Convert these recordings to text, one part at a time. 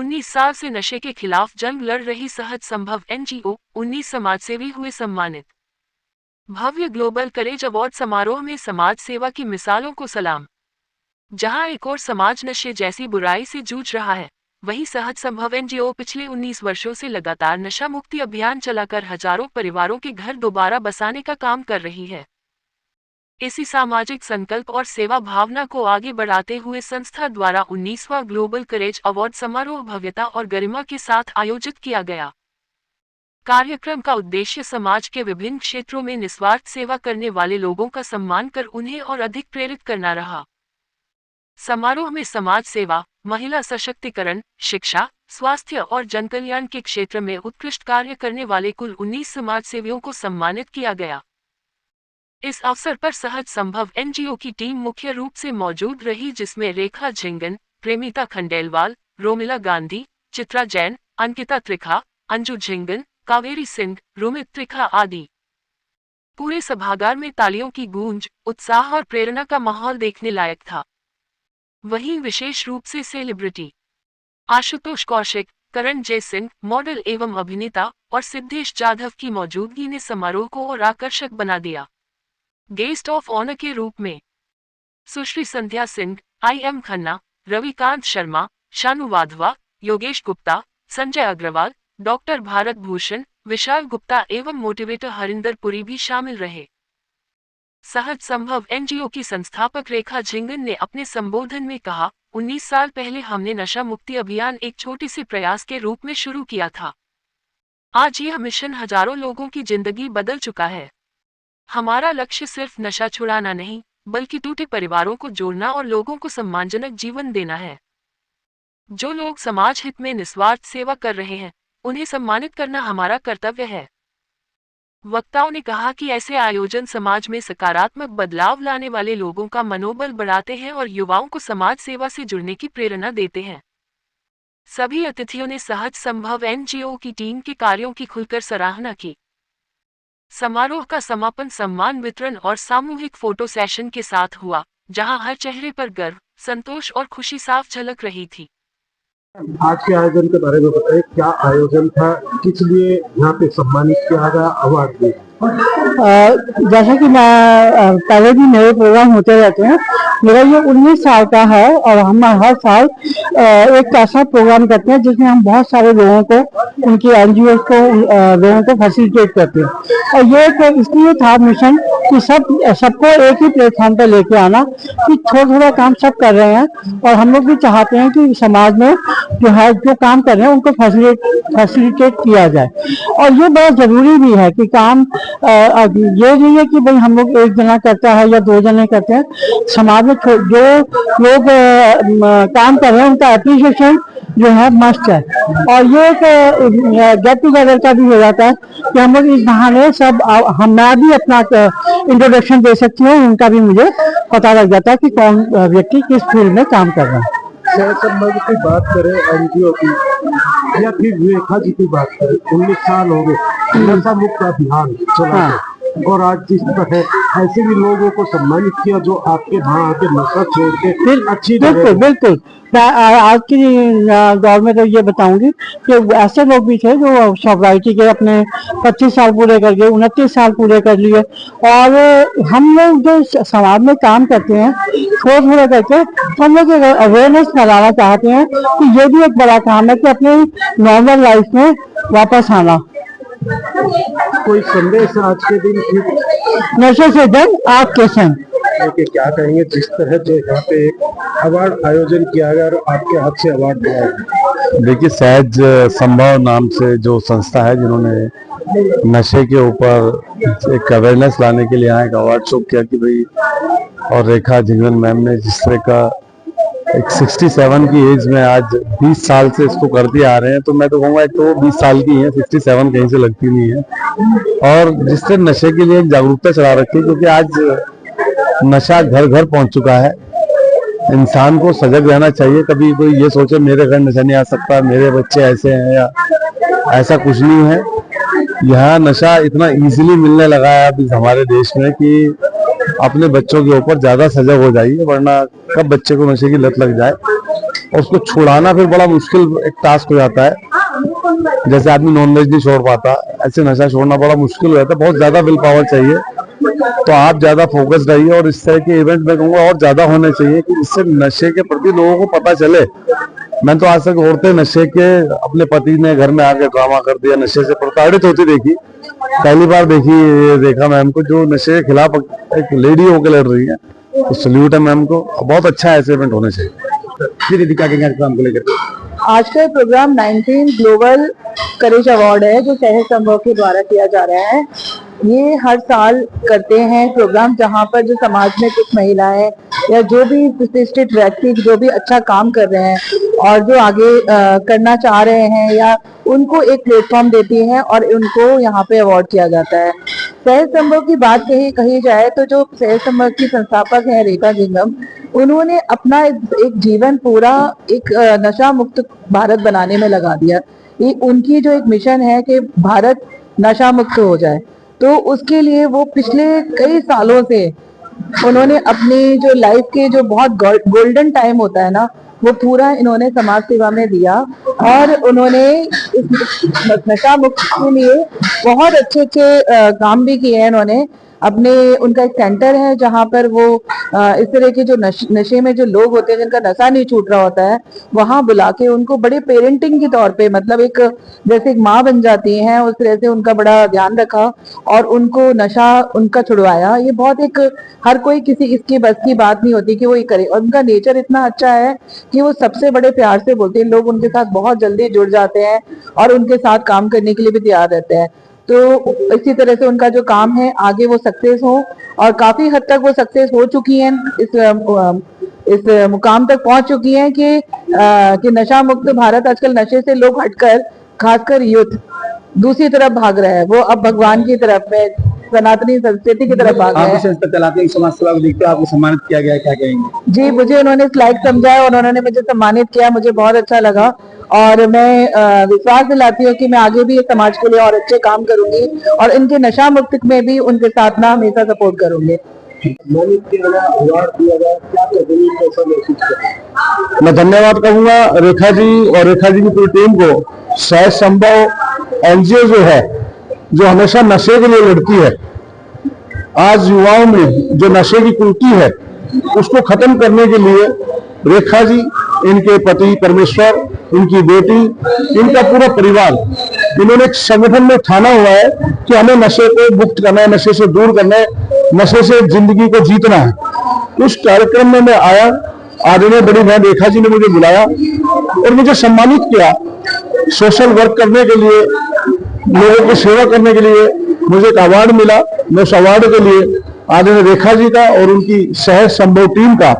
19 साल से नशे के खिलाफ जंग लड़ रही सहज संभव NGO 19 समाजसेवी हुए सम्मानित। भव्य ग्लोबल करेज अवार्ड समारोह में समाज सेवा की मिसालों को सलाम। जहां एक और समाज नशे जैसी बुराई से जूझ रहा है, वहीं सहज संभव NGO पिछले 19 वर्षों से लगातार नशा मुक्ति अभियान चलाकर हजारों परिवारों के घर दोबारा बसाने का काम कर रही है। इसी सामाजिक संकल्प और सेवा भावना को आगे बढ़ाते हुए संस्था द्वारा 19वां ग्लोबल करेज अवार्ड समारोह भव्यता और गरिमा के साथ आयोजित किया गया। कार्यक्रम का उद्देश्य समाज के विभिन्न क्षेत्रों में निस्वार्थ सेवा करने वाले लोगों का सम्मान कर उन्हें और अधिक प्रेरित करना रहा। समारोह में समाज सेवा, महिला सशक्तिकरण, शिक्षा, स्वास्थ्य और जनकल्याण के क्षेत्र में उत्कृष्ट कार्य करने वाले कुल 19 समाजसेवियों को सम्मानित किया गया। इस अवसर पर सहज संभव NGO की टीम मुख्य रूप से मौजूद रही, जिसमें रेखा झिंगन, प्रेमिता खंडेलवाल, रोमिला गांधी, चित्रा जैन, अंकिता त्रिखा, अंजू झिंगन, कावेरी सिंह, रोमित त्रिखा आदि। पूरे सभागार में तालियों की गूंज, उत्साह और प्रेरणा का माहौल देखने लायक था। वहीं विशेष रूप से सेलिब्रिटी आशुतोष कौशिक, करण जय सिंह, मॉडल एवं अभिनेता और सिद्धेश जाधव की मौजूदगी ने समारोह को और आकर्षक बना दिया। गेस्ट ऑफ ऑनर के रूप में सुश्री संध्या सिंह, IM खन्ना, रविकांत शर्मा, शानू वाधवा, योगेश गुप्ता, संजय अग्रवाल, डॉक्टर भारत भूषण, विशाल गुप्ता एवं मोटिवेटर हरिंदर पुरी भी शामिल रहे। सहज संभव NGO की संस्थापक रेखा झिंगन ने अपने संबोधन में कहा, 19 साल पहले हमने नशा मुक्ति अभियान एक छोटे से प्रयास के रूप में शुरू किया था। आज यह मिशन हजारों लोगों की जिंदगी बदल चुका है। हमारा लक्ष्य सिर्फ नशा छुड़ाना नहीं, बल्कि टूटे परिवारों को जोड़ना और लोगों को सम्मानजनक जीवन देना है। जो लोग समाज हित में निस्वार्थ सेवा कर रहे हैं, उन्हें सम्मानित करना हमारा कर्तव्य है। वक्ताओं ने कहा कि ऐसे आयोजन समाज में सकारात्मक बदलाव लाने वाले लोगों का मनोबल बढ़ाते हैं और युवाओं को समाज सेवा से जुड़ने की प्रेरणा देते हैं। सभी अतिथियों ने सहज संभव NGO की टीम के कार्यों की खुलकर सराहना की। समारोह का समापन सम्मान वितरण और सामूहिक फोटो सेशन के साथ हुआ, जहां हर चेहरे पर गर्व, संतोष और खुशी साफ झलक रही थी। आज के आयोजन के बारे में बताइए, क्या आयोजन था, किस लिए यहाँ पे सम्मानित किया गया, अवार्ड दिए? जैसा कि मैं पहले भी मेरे प्रोग्राम होते रहते हैं, मेरा ये 19 साल का है और हम हर साल एक ऐसा प्रोग्राम करते हैं जिसमें हम बहुत सारे लोगों को, उनकी NGO को, लोगों को फैसिलिटेट करते हैं। और ये एक इसलिए था मिशन कि सबको एक ही प्लेटफॉर्म पर लेके आना, कि थोड़ा थोड़ा काम सब कर रहे हैं और हम लोग भी चाहते हैं कि समाज में जो काम कर रहे हैं उनको फैसिलिटेट किया जाए। और ये बहुत जरूरी भी है कि काम ये नहीं है कि भाई हम लोग एक जना करता है या 2 जने करते हैं। समाज में जो लोग काम कर रहे हैं उनका एप्रिसिएशन जो है मस्ट है। और ये एक गेट टुगेदर का भी हो जाता है कि हम लोग इस बहाने सब मैं भी अपना इंट्रोडक्शन दे सकती हूँ, उनका भी मुझे पता लग जाता है कि कौन व्यक्ति किस फील्ड में काम कर रहा है। सहज संभव की बात करें, NGO की, या फिर रेखा जी की बात करें, 19 साल हो गए नशा मुक्त अभियान चला और आज जिस तरह ऐसे भी लोगों को सम्मानित किया जो आपके वहाँ आके नशा छोड़ के फिर अच्छी बिल्कुल आज की दौर में तो ये बताऊंगी कि ऐसे लोग भी थे जो सोसाइटी के अपने 25 साल पूरे कर गए, 29 साल पूरे कर लिए। और हम लोग जो समाज में काम करते हैं थोड़ा करके, तो हम लोग अवेयरनेस फैलाना चाहते हैं कि ये भी एक बड़ा काम है कि अपने नॉर्मल लाइफ में वापस आना। कोई संदेश आज के दिन? नशे से जंग आपके संग। क्या कहेंगे जिस तरह जो यहाँ पे अवार्ड आयोजन किया गया और आपके हाथ से अवार्ड दिया गया? देखिए, सहज संभव नाम से जो संस्था है जिन्होंने नशे के ऊपर एक अवेयरनेस लाने के लिए यहाँ एक अवार्ड शो किया कि भाई, और रेखा झिंगन मैम ने जिस तरह का एक 67 की एज में आज 20 साल से इसको करते आ रहे हैं, तो मैं तो कहूँगा एक तो 20 साल की है, 67 कहीं से लगती नहीं है। और जिससे नशे के लिए एक जागरूकता चला रखी है, क्योंकि आज नशा घर घर पहुंच चुका है। इंसान को सजग रहना चाहिए। कभी कोई ये सोचे मेरे घर नशा नहीं आ सकता, मेरे बच्चे ऐसे हैं, या ऐसा कुछ नहीं है। यहाँ नशा इतना इजीली मिलने लगा है अभी हमारे देश में कि अपने बच्चों के ऊपर ज्यादा सजग हो जाइए, वरना कब बच्चे को नशे की लत लग जाए। और उसको छुड़ाना फिर बड़ा मुश्किल एक टास्क हो जाता है। जैसे आदमी नॉनवेज नहीं छोड़ पाता, ऐसे नशा छोड़ना बड़ा मुश्किल हो जाता है, बहुत ज्यादा विल पावर चाहिए। तो आप ज्यादा फोकस रहिए और इस तरह के इवेंट में कहूँगा और ज्यादा होने चाहिए कि इससे नशे के प्रति लोगों को पता चले। मैं तो आज तक औरतें नशे के अपने पति ने घर में आके ड्रामा कर दिया, नशे से प्रताड़ित होती देखी, पहली बार देखा मैम को जो नशे के खिलाफ एक लेडी होकर लड़ रही है। तो सल्यूट है मैम को, बहुत अच्छा ऐसे इवेंट होने चाहिए। जी दीदी, क्या कहेंगे काम को लेकर? आज का प्रोग्राम 19 ग्लोबल करेज अवार्ड है जो सहज संभव के द्वारा किया जा रहा है। ये हर साल करते हैं प्रोग्राम जहाँ पर जो समाज में कुछ महिलाएं या जो भी प्रतिष्ठित व्यक्ति जो भी अच्छा काम कर रहे हैं और जो आगे करना चाह रहे हैं या उनको एक प्लेटफॉर्म देती हैं और उनको यहाँ पे अवार्ड किया जाता है। सहज संभव की बात कही जाए तो जो सहज संभव की संस्थापक हैं रेखा जिंगम, उन्होंने अपना एक जीवन पूरा एक नशा मुक्त भारत बनाने में लगा दिया। ये उनकी जो एक मिशन है कि भारत नशा मुक्त हो जाए, तो उसके लिए वो पिछले कई सालों से उन्होंने अपनी जो लाइफ के जो बहुत गोल्डन टाइम होता है ना, वो पूरा इन्होंने समाज सेवा में दिया और उन्होंने इस नशा मुक्त के लिए बहुत अच्छे काम भी किए हैं। इन्होंने अपने उनका एक सेंटर है जहाँ पर वो इस तरह के जो नशे में जो लोग होते हैं जिनका नशा नहीं छूट रहा होता है, वहां बुला के उनको बड़े पेरेंटिंग के तौर पे, मतलब एक जैसे एक माँ बन जाती हैं उस तरह से उनका बड़ा ध्यान रखा और उनको नशा उनका छुड़वाया। ये बहुत एक हर कोई किसी इसकी बस की बात नहीं होती कि वो ये करे, और उनका नेचर इतना अच्छा है कि वो सबसे बड़े प्यार से बोलते हैं, लोग उनके साथ बहुत जल्दी जुड़ जाते हैं और उनके साथ काम करने के लिए भी तैयार रहते हैं। तो इसी तरह से उनका जो काम है आगे वो सक्सेस हो और काफी हद तक वो सक्सेस हो चुकी हैं, इस मुकाम तक पहुंच चुकी हैं कि नशा मुक्त भारत आजकल नशे से लोग हटकर खासकर यूथ दूसरी तरफ भाग रहा है, वो अब भगवान की तरफ में सनातनी संस्कृति की तरफ भाग रहा है। संस्था चलाते हैं, समाज सेवा को देखते हो, आपको सम्मानित किया गया, क्या कहेंगे? जी, मुझे उन्होंने इस लायक समझा और उन्होंने मुझे सम्मानित किया, मुझे बहुत अच्छा लगा और मैं विश्वास दिलाती हूँ कि मैं आगे भी समाज के लिए और अच्छे काम करूंगी और इनके नशा मुक्त में भी उनके साथ ना हमेशा सपोर्ट करूंगी। मैं धन्यवाद कहूंगा रेखा जी और रेखा जी की पूरी टीम को। सहज संभव एनजीओ जो है जो हमेशा नशे के लिए लड़ती है, आज युवाओं में जो नशे की कुरीति है उसको खत्म करने के लिए रेखा जी, इनके पति परमेश्वर, इनकी बेटी, इनका पूरा परिवार, इन्होंने एक संगठन में ठाना हुआ है कि हमें नशे को मुक्त करना है, नशे से दूर करना है, नशे से जिंदगी को जीतना है। उस कार्यक्रम में मैं आया, आदरणीय बड़ी बहन रेखा जी ने मुझे बुलाया और मुझे सम्मानित किया। सोशल वर्क करने के लिए, लोगों की सेवा करने के लिए मुझे एक अवार्ड मिला। मैं उस अवार्ड के लिए आदरणीय रेखा जी का और उनकी सहज संभव टीम का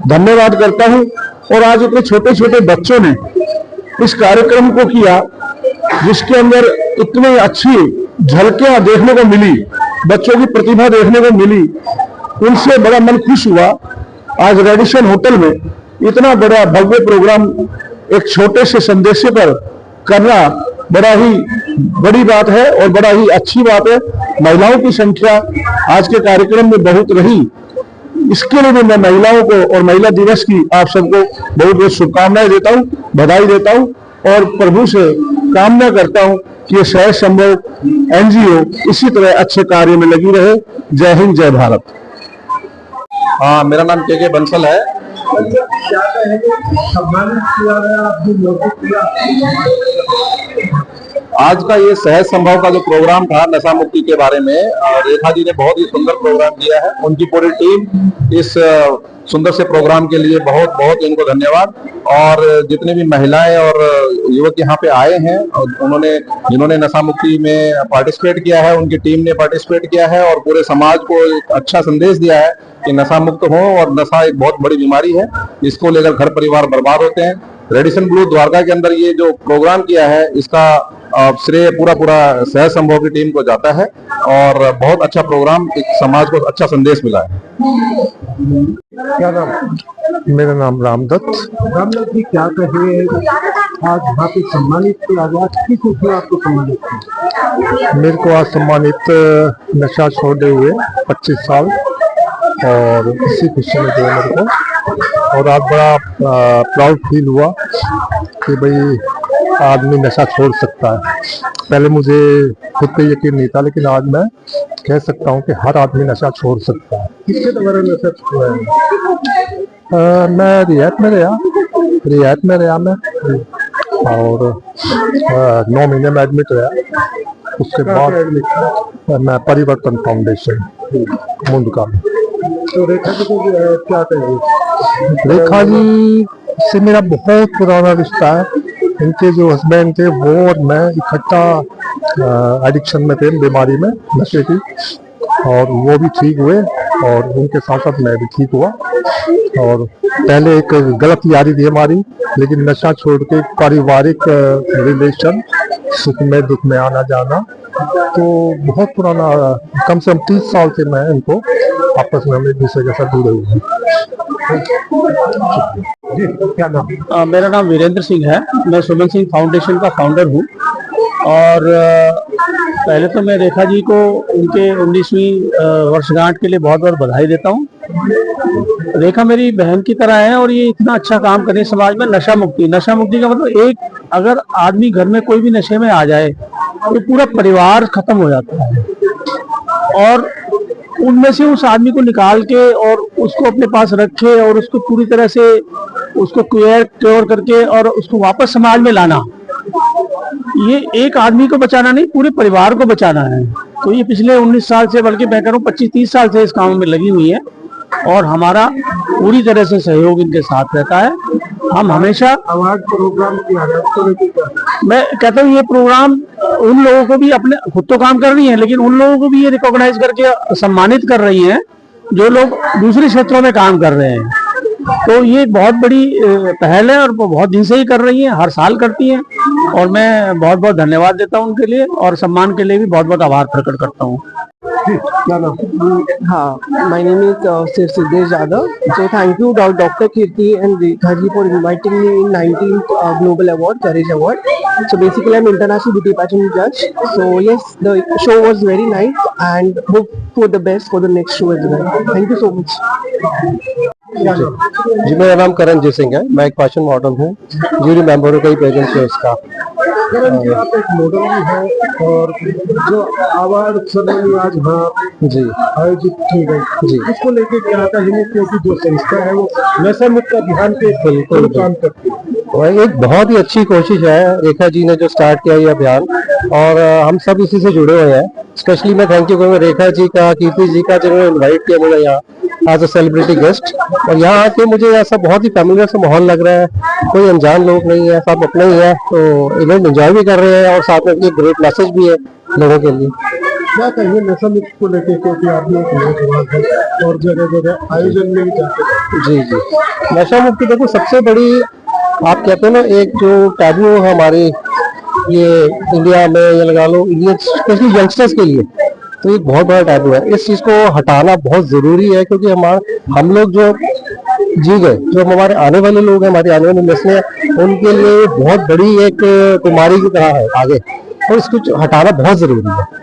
धन्यवाद करता हूं। और आज इतने छोटे छोटे बच्चों ने इस कार्यक्रम को किया जिसके अंदर इतनी अच्छी झलकियां देखने को मिली, बच्चों की प्रतिभा देखने को मिली, उनसे बड़ा मन खुश हुआ। आज रेडिसन होटल में इतना बड़ा भव्य प्रोग्राम एक छोटे से संदेशे पर करना बड़ा ही बड़ी बात है और बड़ा ही अच्छी बात है। महिलाओं की संख्या आज के कार्यक्रम में बहुत रही, इसके लिए भी मैं महिलाओं को और महिला दिवस की आप सबको बहुत बहुत शुभकामनाएं देता हूं, बधाई देता हूं और प्रभु से कामना करता हूं कि ये सहज संभव एनजीओ इसी तरह अच्छे कार्य में लगी रहे। जय हिंद, जय भारत। हाँ, मेरा नाम के बंसल है। आज का ये सहज संभव का जो प्रोग्राम था नशा मुक्ति के बारे में, रेखा जी ने बहुत ही सुंदर प्रोग्राम किया है। उनकी पूरी टीम इस सुंदर से प्रोग्राम के लिए बहुत बहुत इनको धन्यवाद। और जितने भी महिलाएं और युवक यहाँ पे आए हैं, उन्होंने जिन्होंने नशा मुक्ति में पार्टिसिपेट किया है, उनकी टीम ने पार्टिसिपेट किया है और पूरे समाज को एक अच्छा संदेश दिया है कि नशा मुक्त हो। और नशा एक बहुत बड़ी बीमारी है, इसको लेकर घर परिवार बर्बाद होते हैं। रेडिसन ब्लू द्वारका के अंदर ये जो प्रोग्राम किया है, इसका श्रेय पूरा सहज संभव की टीम को जाता है और बहुत अच्छा प्रोग्राम, एक समाज को अच्छा संदेश मिला है। क्या नाम? मेरा नाम रामदत्त। रामदत्त जी, क्या कहिए, आज यहाँ पे सम्मानित किया गया, किस रूप में आपको सम्मानित किया? मेरे को आज सम्मानित नशा छोड़े हुए 25 साल और इसी खुशी में दिया मेरे को। और आज बड़ा प्राउड फील हुआ कि भाई आदमी नशा छोड़ सकता है। पहले मुझे खुद पे यकीन नहीं था, लेकिन आज मैं कह सकता हूँ कि हर आदमी नशा छोड़ सकता है। किसके द्वारा नशा छोड़ा है? मैं रियायत में रहा मैं, और 9 महीने में एडमिट रहा। उसके बाद मैं परिवर्तन फाउंडेशन मुंडका में। तो रेखा जी को क्या कहेंगे? रेखा जी से मेरा बहुत पुराना रिश्ता है। इनके जो हस्बैंड थे वो और मैं इकट्ठा एडिक्शन में थे, बीमारी में, नशे की, और वो भी ठीक हुए और उनके साथ साथ मैं भी ठीक हुआ। और पहले एक गलत यारी थी हमारी, लेकिन नशा छोड़ के पारिवारिक रिलेशन, सुख में दुख में आना जाना, तो बहुत पुराना, कम से कम 30 साल से मैं इनको आपस में हम एक दूसरे के साथ जुड़े हुए हैं। जी, क्या नाम? मेरा नाम वीरेंद्र सिंह है। मैं सुमन सिंह फाउंडेशन का फाउंडर हूँ। और पहले तो मैं रेखा जी को उनके 19वीं वर्षगांठ के लिए बहुत बहुत बधाई देता हूँ। रेखा मेरी बहन की तरह है और ये इतना अच्छा काम करें समाज में। नशा मुक्ति का मतलब, एक अगर आदमी घर में कोई भी नशे में आ जाए तो पूरा परिवार खत्म हो जाता है, और उनमें से उस आदमी को निकाल के और उसको अपने पास रखे और उसको पूरी तरह से उसको क्योर करके और उसको वापस समाज में लाना, ये एक आदमी को बचाना नहीं, पूरे परिवार को बचाना है। तो ये पिछले 19 साल से, बल्कि मैं कह रहा हूँ 25-30 साल से इस काम में लगी हुई है, और हमारा पूरी तरह से सहयोग इनके साथ रहता है। हम हमेशा अवार्ड प्रोग्राम किया है, मैं कहता हूँ ये प्रोग्राम उन लोगों को भी, अपने खुद तो काम कर रही है, लेकिन उन लोगों को भी ये रिकॉग्नाइज करके सम्मानित कर रही हैं जो लोग दूसरे क्षेत्रों में काम कर रहे हैं। तो ये बहुत बड़ी पहल है और बहुत दिन से ही कर रही हैं, हर साल करती हैं, और मैं बहुत बहुत धन्यवाद देता हूँ उनके लिए, और सम्मान के लिए भी बहुत बहुत आभार प्रकट करता हूँ। हाँ, my name is Siddesh Yadav. So thank you Dr. Kirti and Rekha ji for inviting me in 19th Global Award, Courage Award. So basically I'm international beauty pageant judge. So yes, the show was very nice and hope for the best for the next show as well. Thank you so much. जी, मेरा नाम करणजीत सिंह है। मैं एक fashion model हूँ, jury member हूँ कई pageant shows का। करण जी, आप एक मॉडल भी हैं और जो अवार्ड सेरेमनी आज जी आयोजित की गई जी, इसको लेके क्या कहेंगे? क्योंकि जो संस्था है वो नशा मुक्त अभियान पे बिल्कुल काम करती है। एक बहुत ही अच्छी कोशिश है रेखा जी ने जो स्टार्ट किया ये अभियान, और हम सब इसी से जुड़े हुए हैं। स्पेशली मैं थैंक यू करूँगा रेखा जी का, कीर्ति जी का, जिन्होंने इन्वाइट किया मुझे यहाँ एज अ सेलिब्रिटी गेस्ट। और यहाँ आके मुझे ऐसा बहुत ही फैमिलियर सा माहौल लग रहा है, कोई अनजान लोग नहीं है, सब अपने ही है। तो इवेंट एंजॉय भी कर रहे हैं और साथ में एक ग्रेट मैसेज भी है लोगों के लिए। क्या कहिए नशा मुक्त को लेकर, क्योंकि आप लोग नौजवान हैं और जगह जगह आयोजन में भी जाते हैं? जी, नशा मुक्ति देखो सबसे बड़ी, आप कहते हैं ना, एक जो टैबू हमारी ये इंडिया में, या लगा लो इंडियन स्पेशली यंगस्टर्स के लिए, तो एक बहुत बड़ा टैबू है। इस चीज को हटाना बहुत जरूरी है, क्योंकि हम लोग जो जी गए, जो हमारे आने वाले लोग हैं, हमारी आने वाली नस्लें हैं, उनके लिए बहुत बड़ी एक बीमारी की तरह है आगे, और इसको हटाना बहुत जरूरी है।